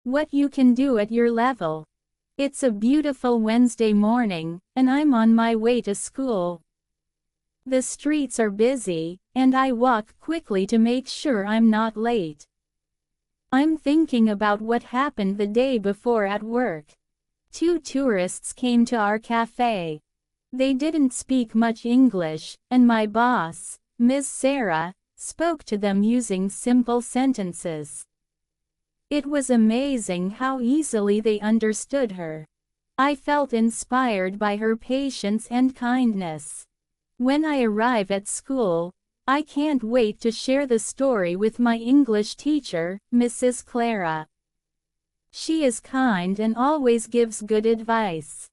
what you can do at your level. It's a beautiful Wednesday morning, and I'm on my way to school. The streets are busy, and I walk quickly to make sure I'm not late. I'm thinking about what happened the day before at work. 2 tourists came to our cafe. They didn't speak much English, and my boss, Ms. Sarah, spoke to them using simple sentences. It was amazing how easily they understood her. I felt inspired by her patience and kindness. When I arrive at school, I can't wait to share the story with my English teacher, Mrs. Clara. She is kind and always gives good advice.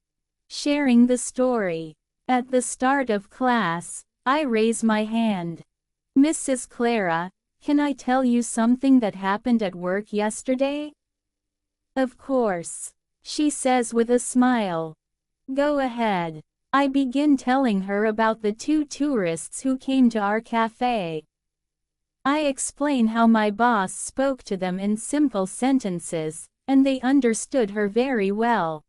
Sharing the story. At the start of class, I raise my hand. Mrs. Clara, can I tell you something that happened at work yesterday? Of course, she says with a smile. Go ahead. I begin telling her about the 2 tourists who came to our cafe. I explain how my boss spoke to them in simple sentences, and they understood her very well.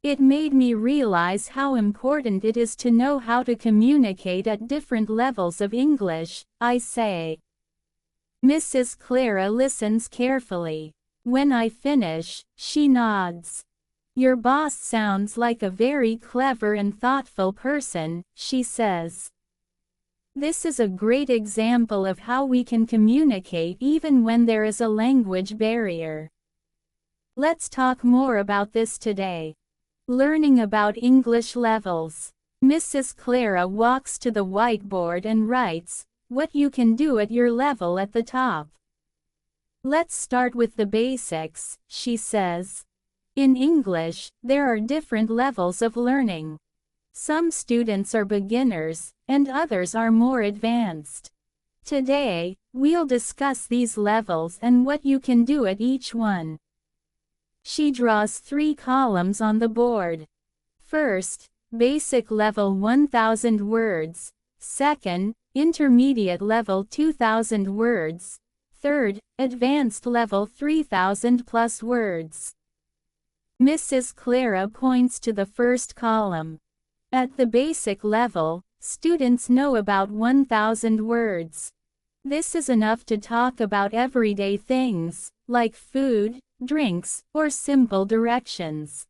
It made me realize how important it is to know how to communicate at different levels of English, I say. Mrs. Clara listens carefully. When I finish, she nods. Your boss sounds like a very clever and thoughtful person, she says. This is a great example of how we can communicate even when there is a language barrier. Let's talk more about this today. Learning about English levels. Mrs. Clara walks to the whiteboard and writes, what you can do at your level at the top. Let's start with the basics, she says. In English, there are different levels of learning. Some students are beginners, and others are more advanced. Today, we'll discuss these levels and what you can do at each one. She draws 3 columns on the board. First, basic level 1000 words. Second, intermediate level 2000 words. Third, advanced level 3000 plus words. Mrs. Clara points to the first column. At the basic level, students know about 1000 words. This is enough to talk about everyday things, like food, drinks, or simple directions.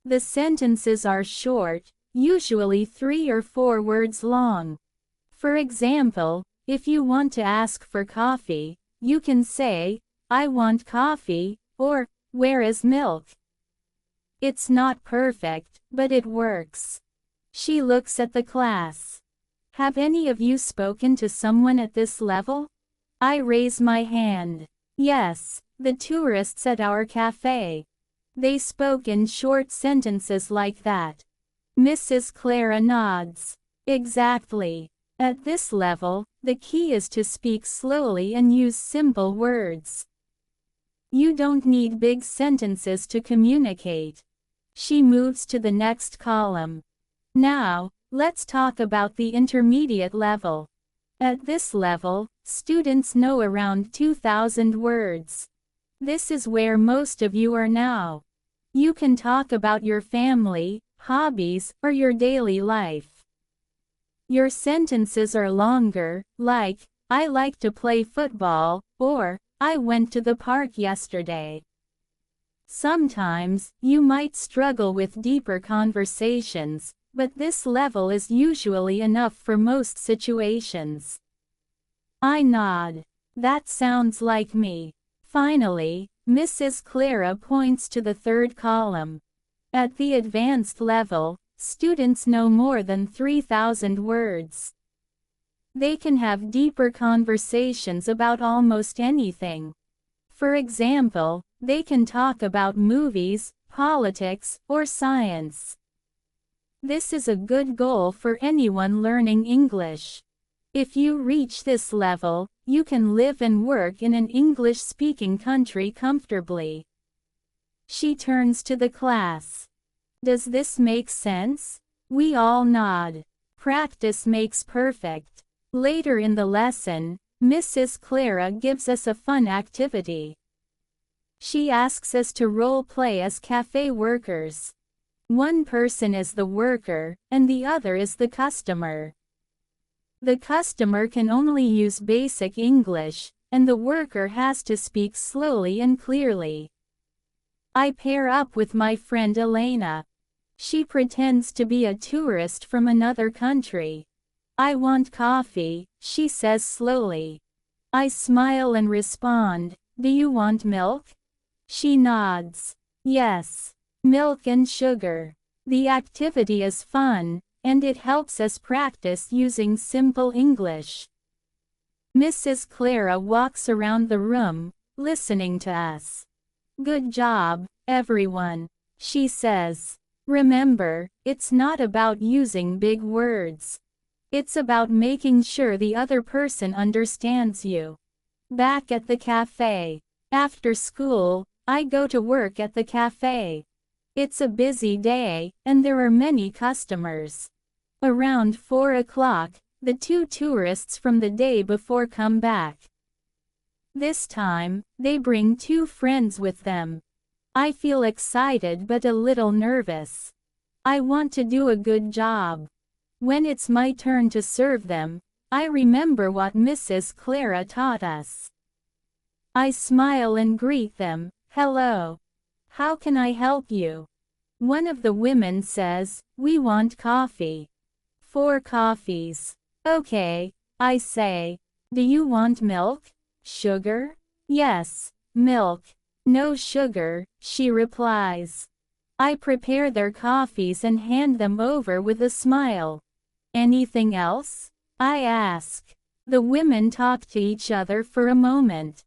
The sentences are short, usually 3 or 4 words long. For example, if you want to ask for coffee, you can say, I want coffee, or, where is milk? It's not perfect, but it works. She looks at the class. Have any of you spoken to someone at this level? I raise my hand. Yes, the tourists at our cafe. They spoke in short sentences like that. Mrs. Clara nods. Exactly. At this level, the key is to speak slowly and use simple words. You don't need big sentences to communicate. She moves to the next column. Now, let's talk about the intermediate level. At this level, students know around 2000 words. This is where most of you are now. You can talk about your family, hobbies, or your daily life. Your sentences are longer, like, I like to play football, or, I went to the park yesterday. Sometimes, you might struggle with deeper conversations, but this level is usually enough for most situations. I nod. That sounds like me. Finally, Mrs. Clara points to the third column. At the advanced level, students know more than 3000 words. They can have deeper conversations about almost anything. For example, they can talk about movies, politics, or science. This is a good goal for anyone learning English. If you reach this level, you can live and work in an English-speaking country comfortably. She turns to the class. Does this make sense? We all nod. Practice makes perfect. Later in the lesson, Mrs. Clara gives us a fun activity. She asks us to role play as cafe workers. One person is the worker, and the other is the customer. The customer can only use basic English, and the worker has to speak slowly and clearly. I pair up with my friend Elena. She pretends to be a tourist from another country. I want coffee, she says slowly. I smile and respond, do you want milk? She nods. Yes. Milk and sugar. The activity is fun, and it helps us practice using simple English. Mrs. Clara walks around the room, listening to us. Good job, everyone, she says. Remember, it's not about using big words. It's about making sure the other person understands you. Back at the cafe. After school, I go to work at the cafe. It's a busy day, and there are many customers. Around 4 o'clock, the 2 tourists from the day before come back. This time, they bring 2 friends with them. I feel excited but a little nervous. I want to do a good job. When it's my turn to serve them, I remember what Mrs. Clara taught us. I smile and greet them, hello. How can I help you? One of the women says, we want coffee. 4 coffees. Okay, I say. Do you want milk? Sugar? Yes, milk. No sugar, she replies. I prepare their coffees and hand them over with a smile. Anything else? I ask. The women talk to each other for a moment.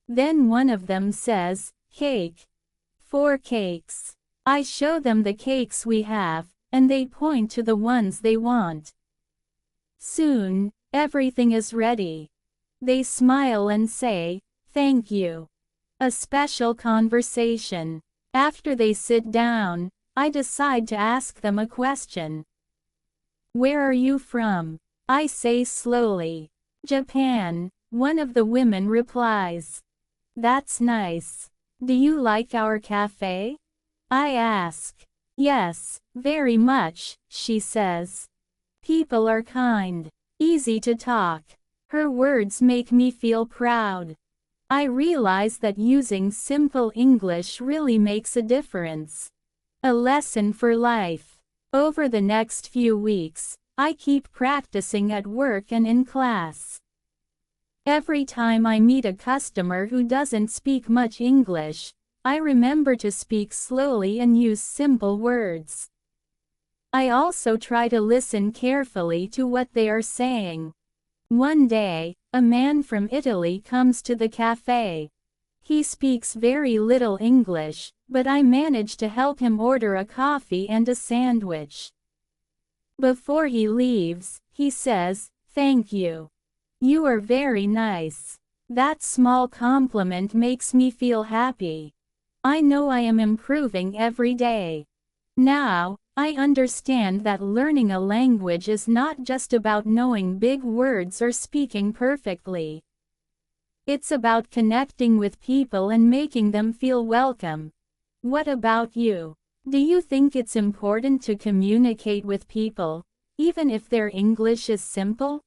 Then one of them says, cake. 4 cakes. I show them the cakes we have, and they point to the ones they want. Soon, everything is ready. They smile and say, thank you. A special conversation. After they sit down, I decide to ask them a question. Where are you from? I say slowly. Japan, one of the women replies. That's nice. Do you like our cafe? I ask. Yes, very much, she says. People are kind, easy to talk. Her words make me feel proud. I realize that using simple English really makes a difference. A lesson for life. Over the next few weeks, I keep practicing at work and in class. Every time I meet a customer who doesn't speak much English, I remember to speak slowly and use simple words. I also try to listen carefully to what they are saying. One day, a man from Italy comes to the cafe. He speaks very little English, but I manage to help him order a coffee and a sandwich. Before he leaves, he says, thank you. You are very nice. That small compliment makes me feel happy. I know I am improving every day. Now, I understand that learning a language is not just about knowing big words or speaking perfectly. It's about connecting with people and making them feel welcome. What about you? Do you think it's important to communicate with people, even if their English is simple?